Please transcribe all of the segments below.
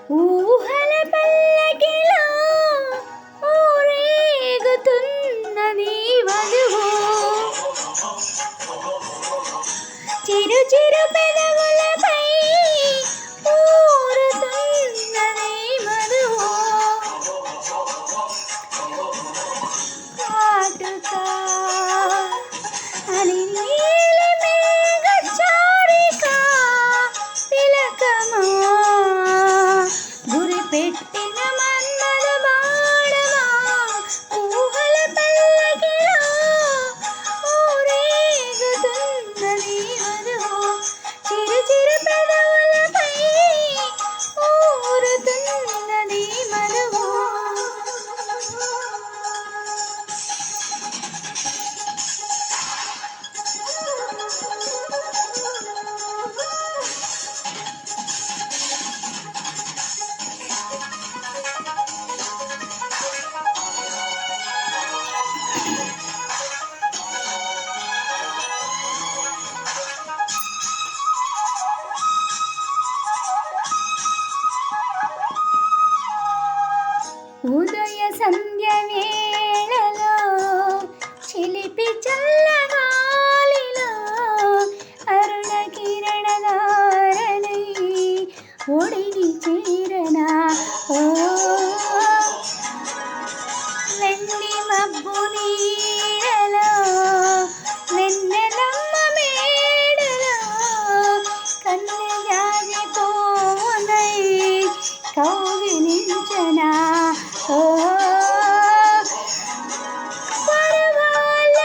ఊహల పల్లకిలో ఊరేగుతున్నది వధువు. చిరు చిరు పెదవులపై ఊరుతున్నది మధువు. కాటుకా అని నీలి మేఘ చారిక తిలకమా గురి పెట్టిన మన్మథ బాణమా. ఊహల పల్లకిలో ఊరేగుతున్నది వధువు. చిరు చిరు పెదవులపై ఊరుతున్నది మధువు. ఉదయ సంధ్య వేళలో చిలిపి చల్లగాలిలో అరుణ కిరణధారణై ఒడిని చేరనా. ఓ వెండి మబ్బు నీడలో వెన్నెలమ్మ మేడలో కన్నె జాజి పోనై కౌగిలించనా. ఓ పరవాల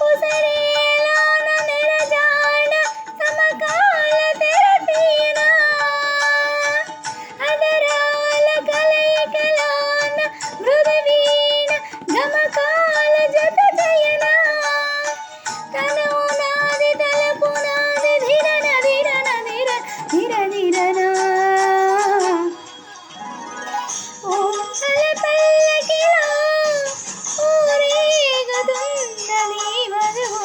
ఉసిరేలోన నెరజాడ సమకాల తెరతీనా. అదరాల కలయికలోన మృదువీణ గమకాల జత చేయనా. తనువు నాది తలపు నాది ధిరన ధిరన ధిర ధిర ధిరనా. ఊహల పల్లకిలో ఊరేగుతున్నది వధువు.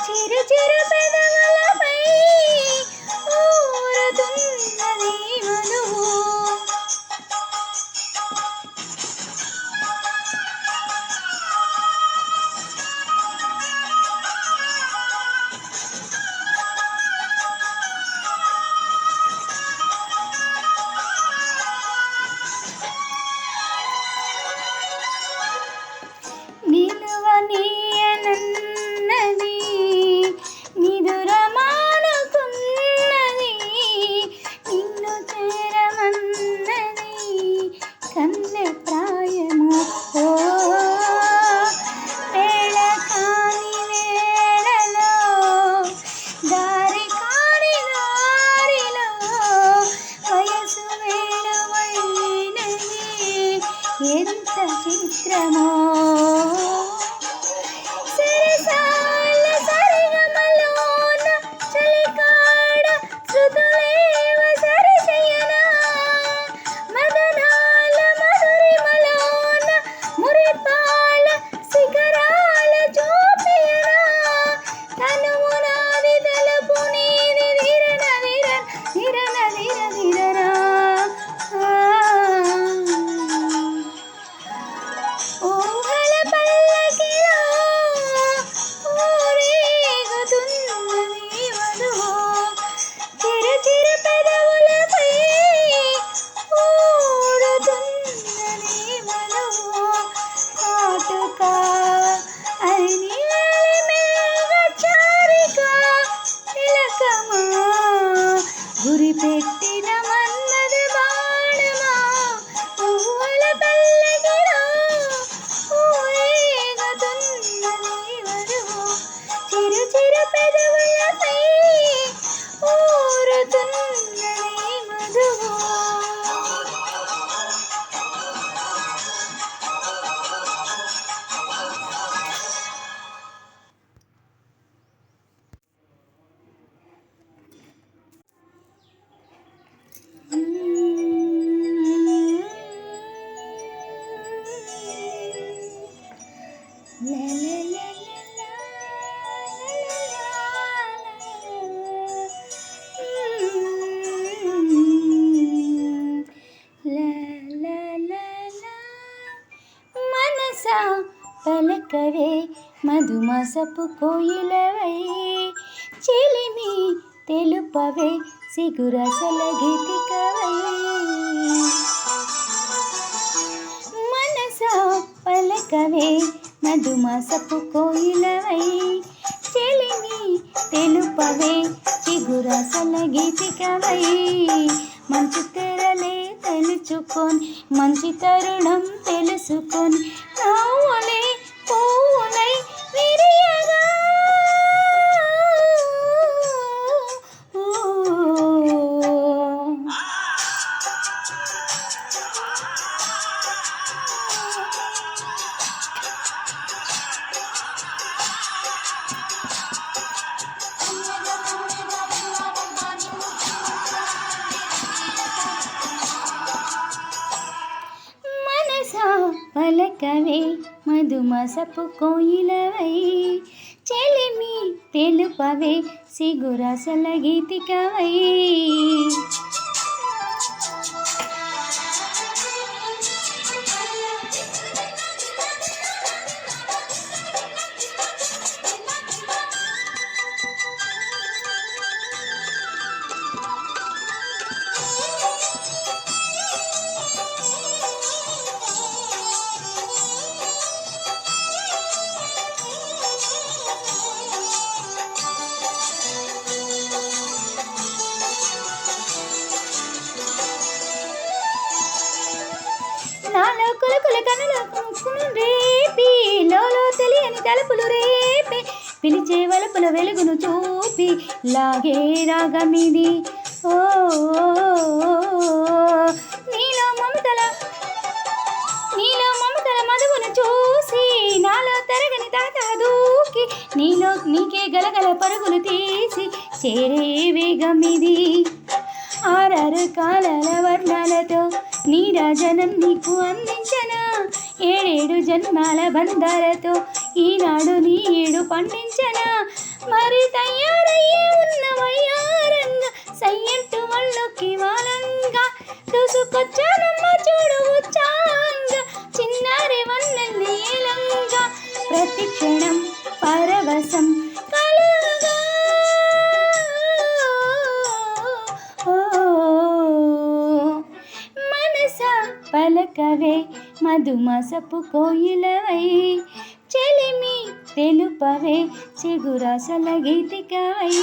చిరు చిరు పెదవులపై ఊరుతున్నది మధువు. నిలువనీయనన్నది నిదుర మానుకున్నది. నిన్ను చేరమన్నది కన్నె ప్రాయము. ఓ వేళ కాని వేళలో దారి కాని దారిలో వయసు వేణువైనది ఎంత చిత్రమో. సరసాల సరిగమలోన చలికాడ శృతులేవ సరిశయనా. మదనాల మధురిమలోన మురిపాల శిఖరాల చూపియనా. తనువు నాది తలుపు నీది ధిరన ధిర ధిరన ధిర ధిరనా. ఊహల పల్లకిలో ఊరేగుతున్నది వధువు. చిరు చిరు పెదవులపై ఊరుతున్నది మధువు. కాటుకా అని నీలి మేఘ చారిక తిలకమా గురి పెట్టిన మన్మథ బాణమా. ఊహల పల్లకిలో ఊరేగుతున్నది వధువు. చిరు చిరు పెదవులపై ఊరుతున్నది మధువు. La la la la la la la la. పలకవే మధుమాసపు కోయిలవై చెలిమి తెలుపవే సిగురసల గీతికవై మనసా పలకవే మధుమాసపు కోయిలవై చెలిమి తెలుపవే చిగురసల గీతికవై మంచి తెరలే తెలుసుకొని మంచి తరుణం తెలుసుకొని నవ్వులే పువ్వులై విరియగా పలకవే మధుమాసపు కోయిలవై చెలిమి తెలుపవే సిగురసల గీతికవై నాలో కులకుల కనులకు ముక్కును రేపి లోలో తెలియని తలుపులు రేపి పిలిచే వలుపుల వెలుగును చూపి లాగే రాగమిది ఓ నీలో మమతల మధువును చూసి నాలో తరగని తాత దూకి నీకే గలగల పరుగులు తీసి చేరే వేగమిది ఆరారు కాలాల వర్ణాలతో నీరాజనం నీకు అందించనా ఏడేడు జన్మాల బంధాలతో ఈనాడు నీ ఏడు పండించనా మరి తయారయ్యే ఉన్నవయ్యారంగా సయ్యంటు వాళ్ళకి వాలంగా దూసుకొచ్చానమ్మ చూడు ఉచ్చాంగా చిన్నారి వన్నెల్ని ఏలంగా ప్రతి క్షణం పరవశం కలగా పలకవే మధుమాసపు కోయిలవై చెలిమి తెలుపవే చిగురాసల గీతికవై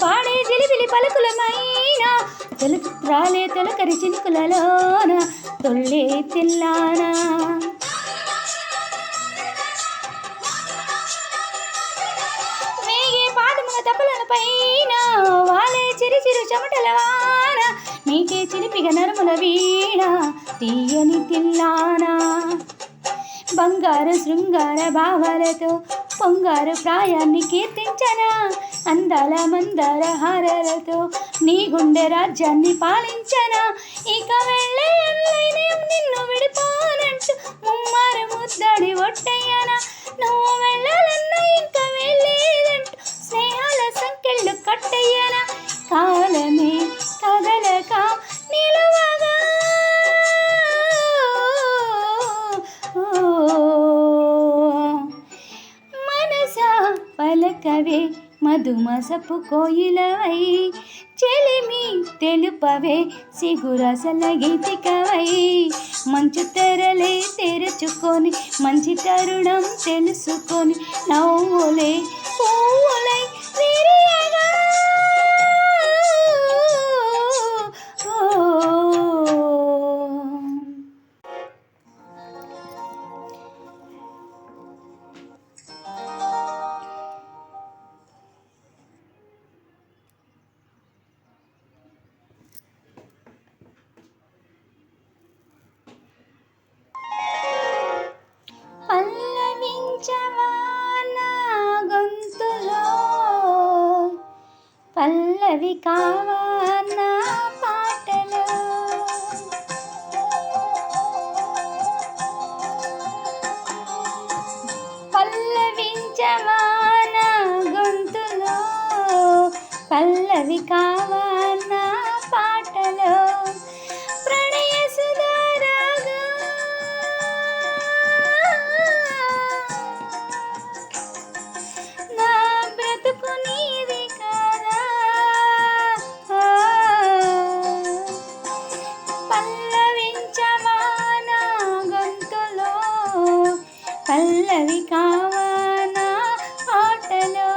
పాడే జిలిబిలి పలుకులమైన రాలే తొలకరి చినుకులలోన తొల్లే తెల్లానా వేగే పాదముల తపలను పైన వాలే చిరు చెమటల వాన నీకే చిలిపిగ నరుముల వీణ తీయని తిల్లానా బంగారు శృంగార భావాలతో పొంగారు ప్రాయాన్ని కీర్తించనా అందాల మందార హారాలతో నీ గుండె రాజ్యాన్ని పాలించనా ఇక వెళ్ళే నిన్ను విడిపోనంటూ ముమ్మారు ముద్దడి ఒట్టయ్యనా నువ్వు వెళ్ళాలన్నా ఇంకా వెళ్ళేదంటూ స్నేహాల సంకెళ్ళు కట్టయ్యనా కాలమే కదలక నిలువగా మనసా పలకవే మధుమాసపు కోయిలవై చెలిమి తెలుపవే సిగురసల గీతికవై మంచు తెరలే తెరుచుకొని మంచి తరుణం తెలుసుకొని నవ్వులే పువ్వులై విరియగా పల్లవి కావా నా పాటలో. పల్లవించవా నా గొంతులో, పల్లవి కావా నా పాటలో. ప్రణయ సుధారాగా నా బ్రతుకు నీది కాదా. పల్లవించవా నా గొంతులో, పల్లవి కావా నా పాటలో.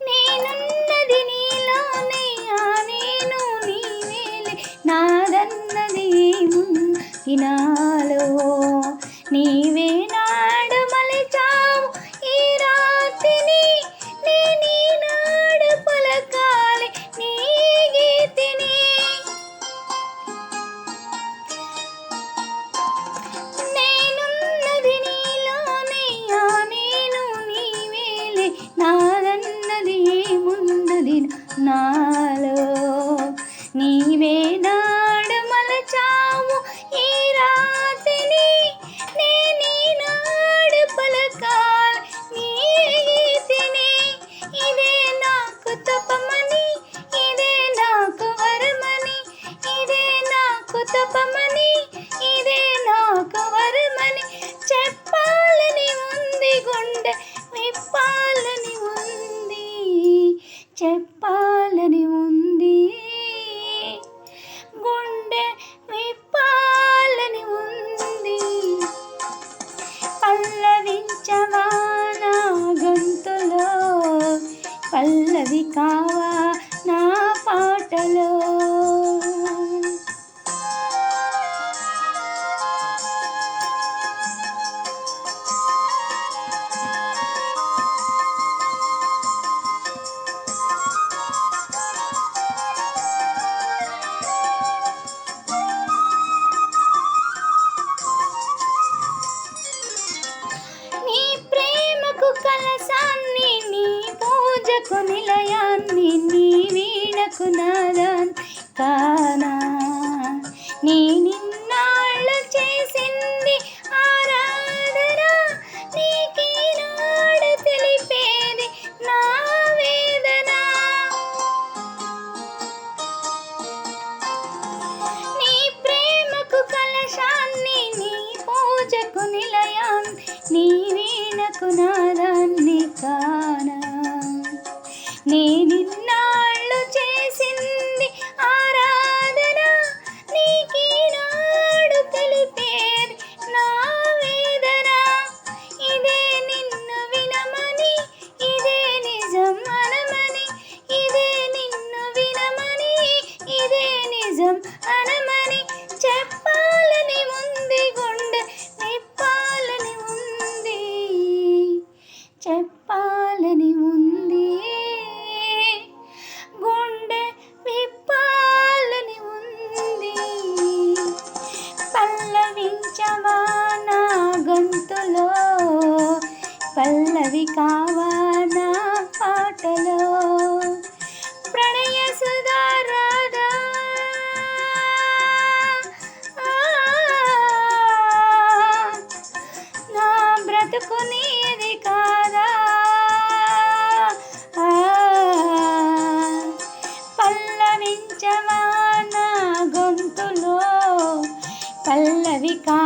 నేనున్నది నీలోనే, ఆ నేను నీవేలే, నాదన్నది ఏముంది నాలో. నీవే నాడు మలిచావు ఈ రాత్రిని, నేనీనాడు పలకాలి నీ గీతిని. నేనున్నది నీలోనే, ఆ నేను నీవేలే, నాదన్నది ఏమున్నది నాలో. నీవే నాడు మలచావు ఈ రాత్రిని, నేనీనాడు పలకాలి నీ గీతిని. ఇదే నాకు తపమని, ఇదే నాకు వరమని, ఇదే నాకు తపమని, ఇదే నాకు వరమని చెప్పాలని ఉంది, గుండె విప్పాలని ఉంది, చెప్పాలని ఉంది, గుండె విప్పాలని ఉంది. పల్లవించవా నా గొంతులో, పల్లవి కావా నా పాటలో. నీ ప్రేమకు కలశాన్ని, నీ పూజకు నిలయాన్ని, నీ వీణకు నాదాన్ని కానా. నీ నిన్నాళ్ళు చేసింది ఆరాధన, నీకీనాడు తెలిపేది నా వేదన. నీ ప్రేమకు కలశాన్ని, నీ పూజకు నిలయాన్ని, నీ వీణకు నాదాన్ని కానా. నేనిన్నాళ్ళు చేసింది ఆరాధన, నీకీనాడు తెలిపేది నా వేదన. ఇదే నిన్ను వినమని, ఇదే నిజం అనమని, ఇదే నిన్ను వినమని, ఇదే నిజం అనమని చెప్పాలని ఉంది, గుండె విప్పాలని ఉంది, చెప్పాలని ఉంది, గుండె విప్పాలని ఉంది. పల్లవించవా నా గొంతులో, పల్లవి కావా నా పాటలో. ప్రణయ సుధారాధా నా బ్రతుకు నీది కాదా. పల్లవించవా నా గొంతులో, పల్లవి కా